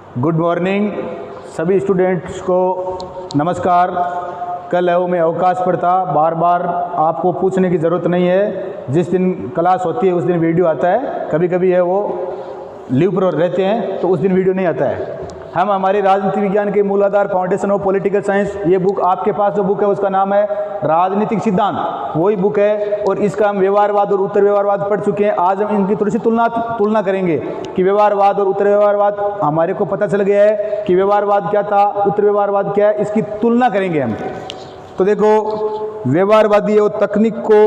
Good morning सभी students को नमस्कार। कल है वो मैं अवकाश पर था, बार बार आपको पूछने की ज़रूरत नहीं है। जिस दिन क्लास होती है उस दिन वीडियो आता है, कभी कभी है वो लीव पर रहते हैं तो उस दिन वीडियो नहीं आता है। हम हमारे राजनीति विज्ञान के मूलाधार फाउंडेशन ऑफ पॉलिटिकल साइंस, ये बुक आपके पास जो बुक है उसका नाम है राजनीतिक सिद्धांत, वही बुक है। और इसका हम व्यवहारवाद और उत्तर व्यवहारवाद पढ़ चुके हैं। आज हम इनकी थोड़ी सी तुलना करेंगे कि व्यवहारवाद और उत्तर व्यवहारवाद, हमारे को पता चल गया है कि व्यवहारवाद क्या था, उत्तर व्यवहारवाद क्या है, इसकी तुलना करेंगे हम। तो देखो, व्यवहारवादी और तकनीक को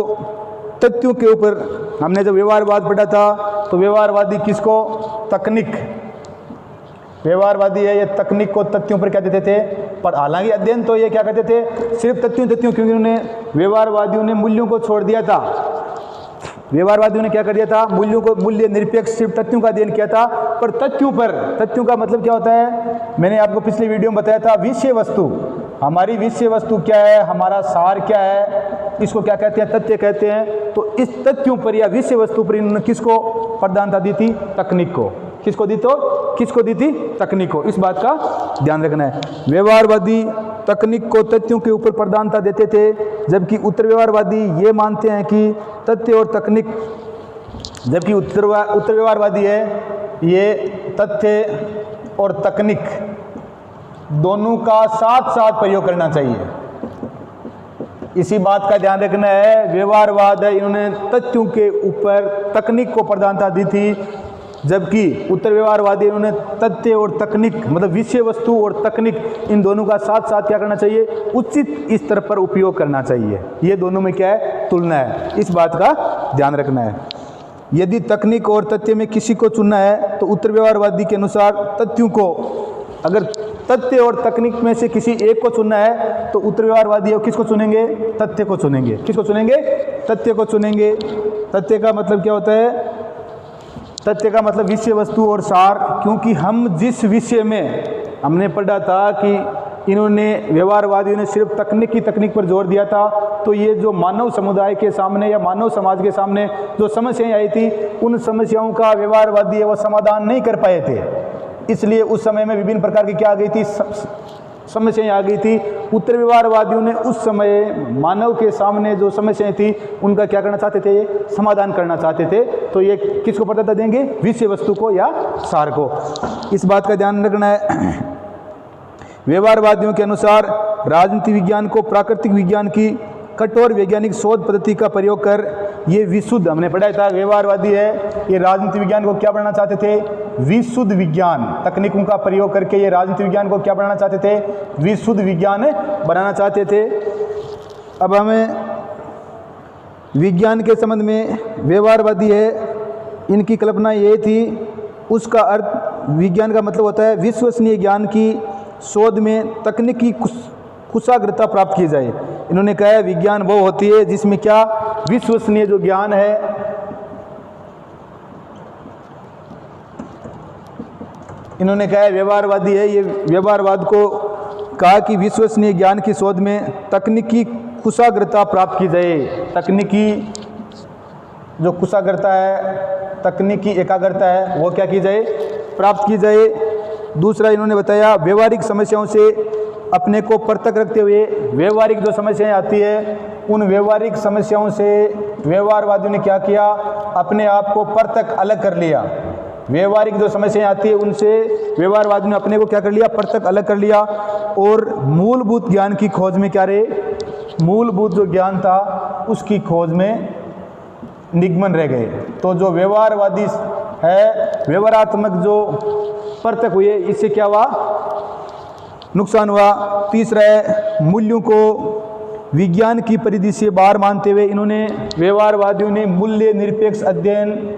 तथ्यों के ऊपर हमने जब व्यवहारवाद पढ़ा था तो व्यवहारवादी किसको, तकनीक, व्यवहारवादी है ये तकनीक को तथ्यों पर क्या देते थे, पर हालांकि अध्ययन तो ये क्या करते थे, सिर्फ तथ्यों, क्योंकि उन्होंने व्यवहारवादियों ने मूल्यों को छोड़ दिया था। व्यवहारवादियों ने क्या कर दिया था, मूल्यों को, मूल्य निरपेक्ष सिर्फ तथ्यों का अध्ययन किया था। पर तथ्यों पर, तथ्यों का मतलब क्या होता है, मैंने आपको पिछले वीडियो में बताया था, विषय वस्तु, हमारी विषय वस्तु क्या है, हमारा सार क्या है, इसको क्या कहते हैं, तथ्य कहते हैं। तो इस तथ्यों पर या विषय वस्तु पर इन्होंने किसको प्रधानता दी थी, तकनीक को। किसको दी, तो किसको दी थी, तकनीक को। इस बात का ध्यान रखना है। व्यवहारवादी तकनीक को तथ्यों के ऊपर प्रधानता देते थे, जबकि उत्तर व्यवहारवादी ये मानते हैं कि तथ्य और तकनीक, जबकि उत्तर व्यवहारवादी है ये तथ्य और तकनीक दोनों का साथ साथ प्रयोग करना चाहिए। इसी बात का ध्यान रखना है। व्यवहारवाद है, इन्होंने तथ्यों के ऊपर तकनीक को प्रधानता दी थी, जबकि उत्तर व्यवहारवादी इन्होंने तथ्य और तकनीक, मतलब विषय वस्तु और तकनीक, इन दोनों का साथ साथ क्या करना चाहिए, उचित स्तर पर उपयोग करना चाहिए। ये दोनों में क्या है, तुलना है। इस बात का ध्यान रखना है। यदि तकनीक और तथ्य में किसी को चुनना है तो उत्तर व्यवहारवादी के अनुसार तथ्यों को, अगर तथ्य और तकनीक में से किसी एक को चुनना है तो उत्तर व्यवहारवादी किसको चुनेंगे, तथ्य को चुनेंगे। किसको चुनेंगे, तथ्य को चुनेंगे। तथ्य का मतलब क्या होता है, तथ्य का मतलब विषय वस्तु और सार। क्योंकि हम जिस विषय में हमने पढ़ा था कि इन्होंने, व्यवहारवादियों ने सिर्फ तकनीक पर जोर दिया था, तो ये जो मानव समुदाय के सामने या मानव समाज के सामने जो समस्याएं आई थी, उन समस्याओं का व्यवहारवादी वो समाधान नहीं कर पाए थे। इसलिए उस समय में विभिन्न प्रकार की क्या आ गई थी, समस्याएं आ गई थी। उत्तर व्यवहारवादियों ने उस समय मानव के सामने जो समस्याएं थी उनका क्या करना चाहते थे, समाधान करना चाहते थे। तो ये किसको प्रधानता देंगे, विषय वस्तु को या सार को। इस बात का ध्यान रखना है। व्यवहारवादियों के अनुसार राजनीति विज्ञान को प्राकृतिक विज्ञान की कठोर वैज्ञानिक शोध पद्धति का प्रयोग कर ये विशुद्ध, हमने पढ़ा था, व्यवहारवादी है ये राजनीति विज्ञान को क्या बनाना चाहते थे, विशुद्ध विज्ञान। तकनीकों का प्रयोग करके ये राजनीति विज्ञान को क्या बनाना चाहते थे, विशुद्ध विज्ञान बनाना चाहते थे। अब हमें विज्ञान के संबंध में, व्यवहारवादी है इनकी कल्पना ये थी, उसका अर्थ, विज्ञान का मतलब होता है विश्वसनीय ज्ञान की शोध में तकनीकी कुशाग्रता प्राप्त की जाए। इन्होंने कहा है विज्ञान वो होती है जिसमें क्या, विश्वसनीय जो ज्ञान है, इन्होंने कहा है, व्यवहारवादी है ये व्यवहारवाद को कहा कि विश्वसनीय ज्ञान की शोध में तकनीकी कुशाग्रता प्राप्त की जाए। तकनीकी जो कुशाग्रता है, तकनीकी एकाग्रता है, वो क्या की जाए, प्राप्त की जाए। दूसरा इन्होंने बताया, व्यवहारिक समस्याओं से अपने को पृथक रखते हुए, व्यवहारिक जो समस्याएं आती है उन व्यवहारिक समस्याओं से व्यवहारवादियों ने क्या किया, अपने आप को पृथक अलग कर लिया। व्यवहारिक जो समस्याएं आती है उनसे व्यवहारवादियों ने अपने को क्या कर लिया, पृथक अलग कर लिया। और मूलभूत ज्ञान की खोज में क्या रहे, मूलभूत जो ज्ञान था उसकी खोज में निगमन रह गए। तो जो व्यवहारवादी है, व्यवहारात्मक जो पृथक हुए, इससे क्या हुआ, नुकसान हुआ। तीसरा है, मूल्यों को विज्ञान की परिधि से बाहर मानते हुए इन्होंने, व्यवहारवादियों ने मूल्य निरपेक्ष अध्ययन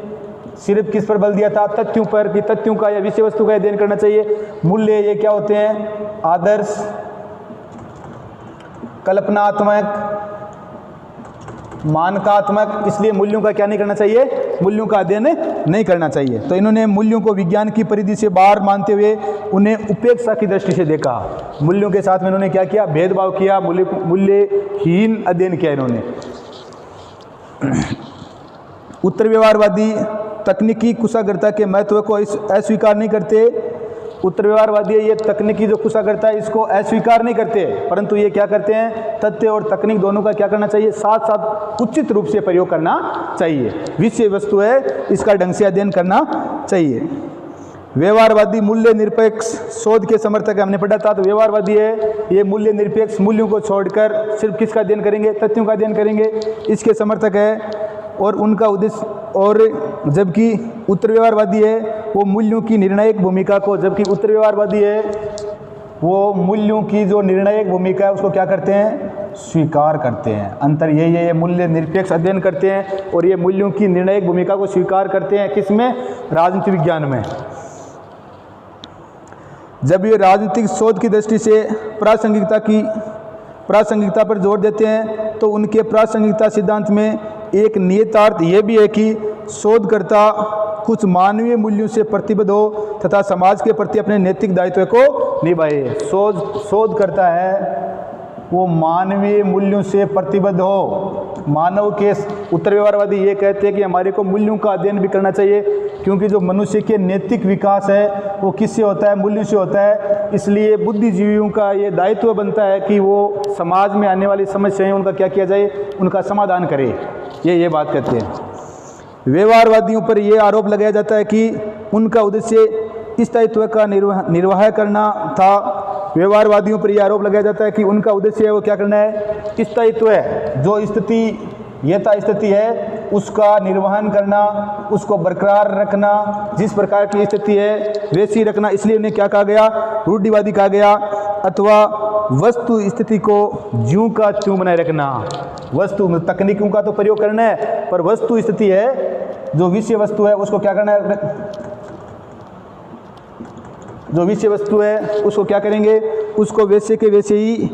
सिर्फ किस पर बल दिया था, तथ्यों पर, कि तथ्यों का या विषय वस्तु का अध्ययन करना चाहिए। मूल्य ये क्या होते हैं, आदर्श, कल्पनात्मक, मानकात्मक। इसलिए मूल्यों का क्या नहीं करना चाहिए, मूल्यों का अध्ययन नहीं करना चाहिए। तो इन्होंने मूल्यों को विज्ञान की परिधि से बाहर मानते हुए उन्हें उपेक्षा की दृष्टि से देखा। मूल्यों के साथ में इन्होंने क्या किया, भेदभाव किया, मूल्यहीन अध्ययन किया इन्होंने। उत्तर व्यवहारवादी तकनीकी कुशाग्रता के महत्व को अस्वीकार नहीं करते, उत्तर व्यवहारवादी ये तकनीकी जो कुशाग्रता है इसको अस्वीकार नहीं करते, परंतु ये क्या करते हैं, तथ्य और तकनीक दोनों का क्या करना चाहिए, साथ साथ उचित रूप से प्रयोग करना चाहिए। विषय वस्तु है इसका ढंग से अध्ययन करना चाहिए। व्यवहारवादी मूल्य निरपेक्ष शोध के समर्थक हमने पढ़ा था। तो व्यवहारवादी है ये मूल्य निरपेक्ष, मूल्यों को छोड़कर सिर्फ किसका अध्ययन करेंगे, तथ्यों का अध्ययन करेंगे, इसके समर्थक है। और उनका उद्देश्य, और जबकि उत्तर व्यवहारवादी है वो मूल्यों की निर्णायक भूमिका को, जबकि उत्तर व्यवहारवादी है वो मूल्यों की जो निर्णायक भूमिका है उसको क्या करते हैं, स्वीकार करते हैं। अंतर यही है, ये मूल्य निरपेक्ष अध्ययन करते हैं और ये मूल्यों की निर्णायक भूमिका को स्वीकार करते हैं। किसमें, राजनीति विज्ञान में। जब ये राजनीतिक शोध की दृष्टि से प्रासंगिकता पर जोर देते हैं तो उनके प्रासंगिकता सिद्धांत में एक नियतार्थ यह भी है कि शोधकर्ता कुछ मानवीय मूल्यों से प्रतिबद्ध हो तथा समाज के प्रति अपने नैतिक दायित्व को निभाए। शोध करता है वो मानवीय मूल्यों से प्रतिबद्ध हो। मानव के उत्तर व्यवहारवादी ये कहते हैं कि हमारे को मूल्यों का अध्ययन भी करना चाहिए, क्योंकि जो मनुष्य के नैतिक विकास है वो किससे होता है, मूल्यों से होता है। इसलिए बुद्धिजीवियों का ये दायित्व बनता है कि वो समाज में आने वाली समस्याएं उनका क्या किया जाए, उनका समाधान करे। ये बात कहते हैं। व्यवहारवादियों पर यह आरोप लगाया जाता है कि उनका उद्देश्य इस दायित्व का निर्वाह करना था। व्यवहारवादियों पर यह आरोप लगाया जाता है कि उनका उद्देश्य है वो क्या करना है, इस दायित्व है जो स्थिति यथास्थिति है उसका निर्वहन करना, उसको बरकरार रखना, जिस प्रकार की स्थिति है वैसी रखना। इसलिए उन्हें क्या कहा गया, रूढ़िवादी कहा गया, अथवा वस्तु स्थिति को ज्यों का त्यों बनाए रखना। वस्तु तकनीकों का तो प्रयोग करना है, पर वस्तु स्थिति है जो विषय वस्तु है उसको क्या करना है, जो विषय वस्तु है उसको क्या करेंगे, उसको वैसे के वैसे ही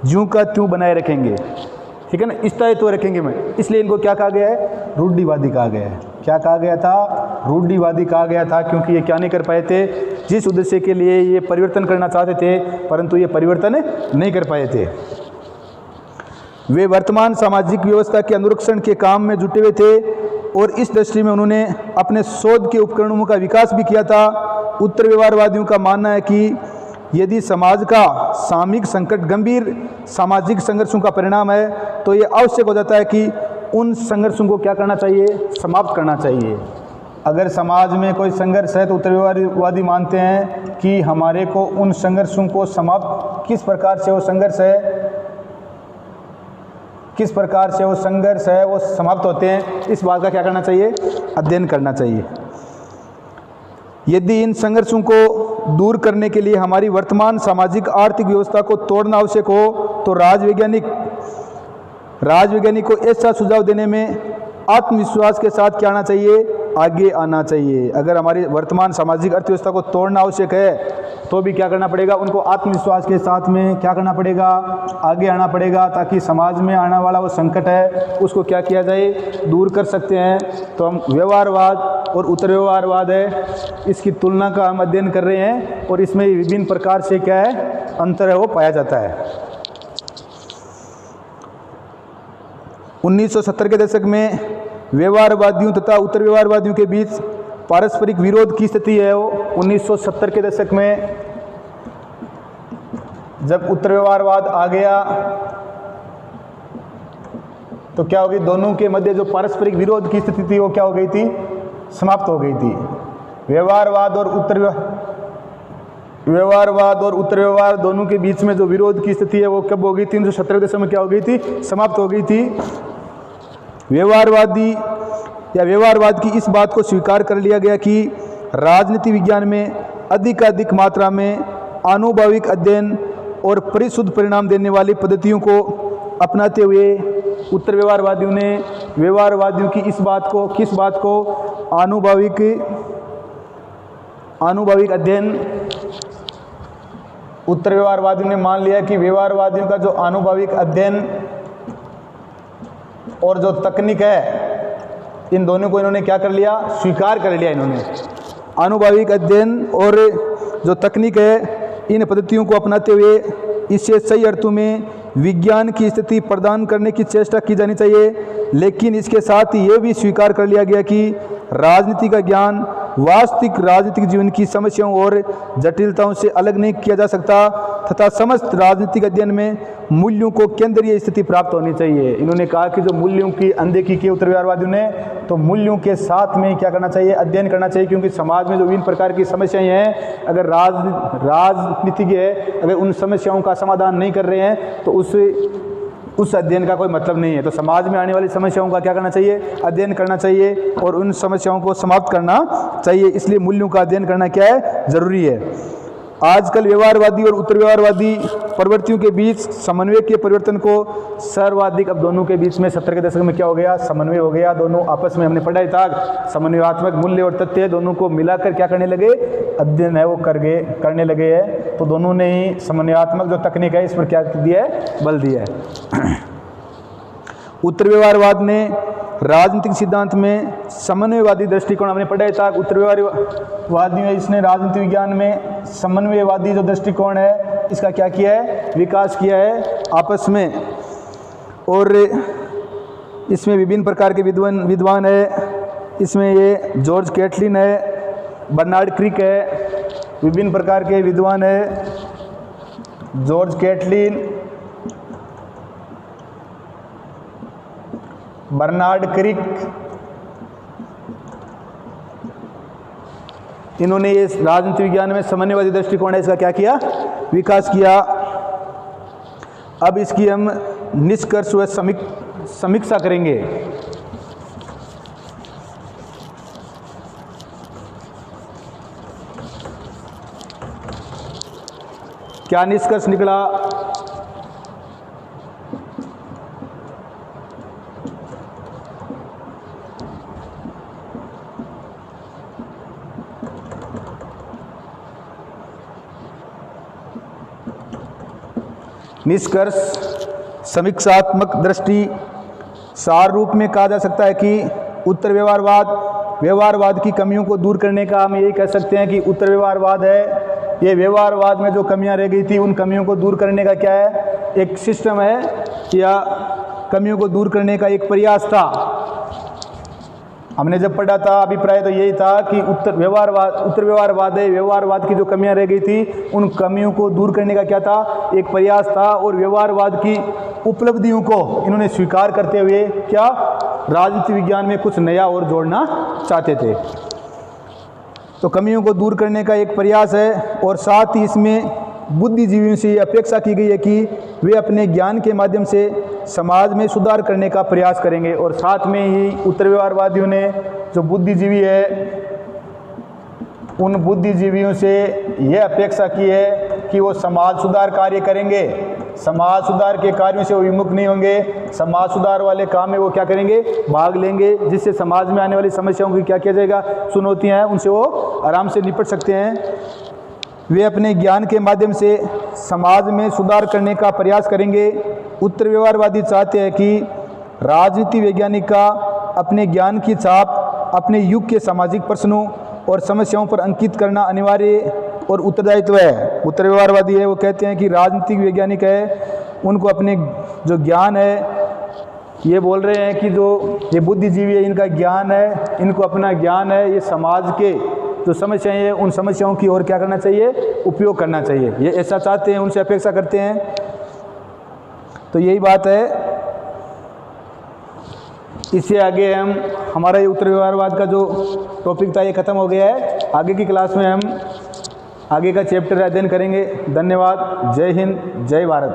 ज्यों का त्यों बनाए रखेंगे। ठीक है ना, इस तरह तो रखेंगे मैं। इसलिए इनको क्या कहा गया है, रूढ़िवादी कहा गया है। क्या कहा गया था, रूढ़िवादी कहा गया था, क्योंकि ये क्या नहीं कर पाए थे, जिस उद्देश्य के लिए ये परिवर्तन करना चाहते थे परंतु ये परिवर्तन नहीं कर पाए थे। वे वर्तमान सामाजिक व्यवस्था के अनुरक्षण के काम में जुटे हुए थे और इस दृष्टि में उन्होंने अपने शोध के उपकरणों का विकास भी किया था। उत्तर व्यवहारवादियों का मानना है कि यदि समाज का सामयिक संकट गंभीर सामाजिक संघर्षों का परिणाम है तो ये आवश्यक हो जाता है कि उन संघर्षों को क्या करना चाहिए, समाप्त करना चाहिए। अगर समाज में कोई संघर्ष है तो उत्तर व्यवहारवादी मानते हैं कि हमारे को उन संघर्षों को समाप्त, किस प्रकार से वो संघर्ष है, किस प्रकार से वो संघर्ष है वो समाप्त होते हैं, इस बात का क्या करना चाहिए, अध्ययन करना चाहिए। यदि इन संघर्षों को दूर करने के लिए हमारी वर्तमान सामाजिक आर्थिक व्यवस्था को तोड़ना आवश्यक हो तो राजवैज्ञानिक को ऐसा सुझाव देने में आत्मविश्वास के साथ क्या आना चाहिए, आगे आना चाहिए। अगर हमारी वर्तमान सामाजिक अर्थव्यवस्था को तोड़ना आवश्यक है तो भी क्या करना पड़ेगा, उनको आत्मविश्वास के साथ में क्या करना पड़ेगा, आगे आना पड़ेगा, ताकि समाज में आने वाला वो संकट है उसको क्या किया जाए, दूर कर सकते हैं। तो हम व्यवहारवाद और उत्तर व्यवहारवाद है इसकी तुलना का हम अध्ययन कर रहे हैं और इसमें विभिन्न प्रकार से क्या है, अंतर है वो पाया जाता है। 1970 के दशक में व्यवहारवादियों तथा उत्तर व्यवहारवादियों के बीच पारस्परिक विरोध की स्थिति है। वो 1970 के दशक में जब उत्तर व्यवहारवाद आ गया तो क्या हो गई, दोनों के मध्य जो पारस्परिक विरोध की स्थिति थी वो क्या हो गई थी, समाप्त हो गई थी। व्यवहारवाद और उत्तर व्यवहार दोनों के बीच में जो विरोध की स्थिति है वो कब हो गई थी, 1970 के दशक में क्या हो गई थी, समाप्त हो गई थी। व्यवहारवादी या व्यवहारवाद की इस बात को स्वीकार कर लिया गया कि राजनीति विज्ञान में अधिक मात्रा में आनुभाविक अध्ययन और परिशुद्ध परिणाम देने वाली पद्धतियों को अपनाते हुए उत्तर व्यवहारवादियों ने व्यवहारवादियों की इस बात को, किस बात को, आनुभाविक अध्ययन, उत्तर व्यवहारवादियों ने मान लिया कि व्यवहारवादियों का जो आनुभाविक अध्ययन और जो तकनीक है इन दोनों को इन्होंने क्या कर लिया, स्वीकार कर लिया। इन्होंने आनुभाविक अध्ययन और जो तकनीक है इन पद्धतियों को अपनाते हुए इससे सही अर्थों में विज्ञान की स्थिति प्रदान करने की चेष्टा की जानी चाहिए। लेकिन इसके साथ ही ये भी स्वीकार कर लिया गया कि राजनीति का ज्ञान वास्तविक राजनीतिक जीवन की समस्याओं और जटिलताओं से अलग नहीं किया जा सकता तथा समस्त राजनीतिक अध्ययन में मूल्यों को केंद्रीय स्थिति प्राप्त होनी चाहिए। इन्होंने कहा कि जो मूल्यों की अनदेखी की उत्तर व्यवहारवादियों ने, तो मूल्यों के साथ में क्या करना चाहिए, अध्ययन करना चाहिए, क्योंकि समाज में जो विभिन्न प्रकार की समस्याएं हैं, अगर राजनीतिज्ञ है अगर उन समस्याओं का समाधान नहीं कर रहे हैं तो उस अध्ययन का कोई मतलब नहीं है। तो समाज में आने वाली समस्याओं का क्या करना चाहिए, अध्ययन करना चाहिए और उन समस्याओं को समाप्त करना चाहिए। इसलिए मूल्यों का अध्ययन करना क्या है, जरूरी है। आजकल व्यवहारवादी और उत्तर व्यवहारवादी प्रवृत्तियों के बीच समन्वय के परिवर्तन को सर्वाधिक, अब दोनों के बीच में 70 के दशक में क्या हो गया, समन्वय हो गया। दोनों आपस में, हमने पढ़ा ही था, समन्वयात्मक मूल्य और तथ्य दोनों को मिलाकर क्या करने लगे, अध्ययन है वो करने लगे हैं। तो दोनों ने ही समन्वयात्मक जो तकनीक है इस पर क्या दिया है, बल दिया है। उत्तर व्यवहारवाद ने राजनीतिक सिद्धांत में समन्वयवादी दृष्टिकोण, हमने पढ़ा था, उत्तर व्यवहारवादी में इसने राजनीतिक विज्ञान में समन्वयवादी जो दृष्टिकोण है इसका क्या किया है, विकास किया है आपस में। और इसमें विभिन्न प्रकार के विद्वान है, इसमें ये जॉर्ज कैटलिन है, बर्नार्ड क्रिक है, विभिन्न प्रकार के विद्वान है, जॉर्ज कैटलिन, बर्नार्ड क्रिक, इन्होंने ये राजनीति विज्ञान में समन्वयवादी दृष्टिकोण है इसका क्या किया, विकास किया। अब इसकी हम निष्कर्ष व समीक्षा करेंगे। क्या निष्कर्ष निकला, निष्कर्ष समीक्षात्मक दृष्टि सार रूप में कहा जा सकता है कि उत्तर व्यवहारवाद की कमियों को दूर करने का हम यही कह सकते हैं कि उत्तर व्यवहारवाद है, ये व्यवहारवाद में जो कमियां रह गई थी उन कमियों को दूर करने का क्या है, एक सिस्टम है या कमियों को दूर करने का एक प्रयास था। हमने जब पढ़ा था अभिप्राय तो यही था कि उत्तर व्यवहारवाद की जो कमियां रह गई थी उन कमियों को दूर करने का क्या था, एक प्रयास था। और व्यवहारवाद की उपलब्धियों को इन्होंने स्वीकार करते हुए क्या, राजनीति विज्ञान में कुछ नया और जोड़ना चाहते थे। तो कमियों को दूर करने का एक प्रयास है और साथ ही इसमें बुद्धिजीवियों से अपेक्षा की गई है कि वे अपने ज्ञान के माध्यम से समाज में सुधार करने का प्रयास करेंगे। और साथ में ही उत्तर व्यवहारवादियों ने जो बुद्धिजीवी है उन बुद्धिजीवियों से यह अपेक्षा की है कि वो समाज सुधार कार्य करेंगे, समाज सुधार के कार्यों से वो विमुख नहीं होंगे, समाज सुधार वाले काम में वो क्या करेंगे, भाग लेंगे, जिससे समाज में आने वाली समस्याओं की क्या किया जाएगा, चुनौतियाँ हैं उनसे वो आराम से निपट सकते हैं। वे अपने ज्ञान के माध्यम से समाज में सुधार करने का प्रयास करेंगे। उत्तर व्यवहारवादी चाहते हैं कि राजनीति वैज्ञानिक का अपने ज्ञान की छाप अपने युग के सामाजिक प्रश्नों और समस्याओं पर अंकित करना अनिवार्य और उत्तरदायित्व है। उत्तर व्यवहारवादी है वो कहते हैं कि राजनीतिक वैज्ञानिक है उनको अपने जो ज्ञान है, ये बोल रहे हैं कि जो ये बुद्धिजीवी है इनका ज्ञान है, इनको अपना ज्ञान है, ये समाज के जो समस्याएं हैं उन समस्याओं की ओर क्या करना चाहिए, उपयोग करना चाहिए, ये ऐसा चाहते हैं, उनसे अपेक्षा करते हैं। तो यही बात है। इससे आगे हमारा ये उत्तर व्यवहारवाद का जो टॉपिक था ये खत्म हो गया है। आगे की क्लास में हम आगे का चैप्टर अध्ययन करेंगे। धन्यवाद। जय हिंद, जय भारत।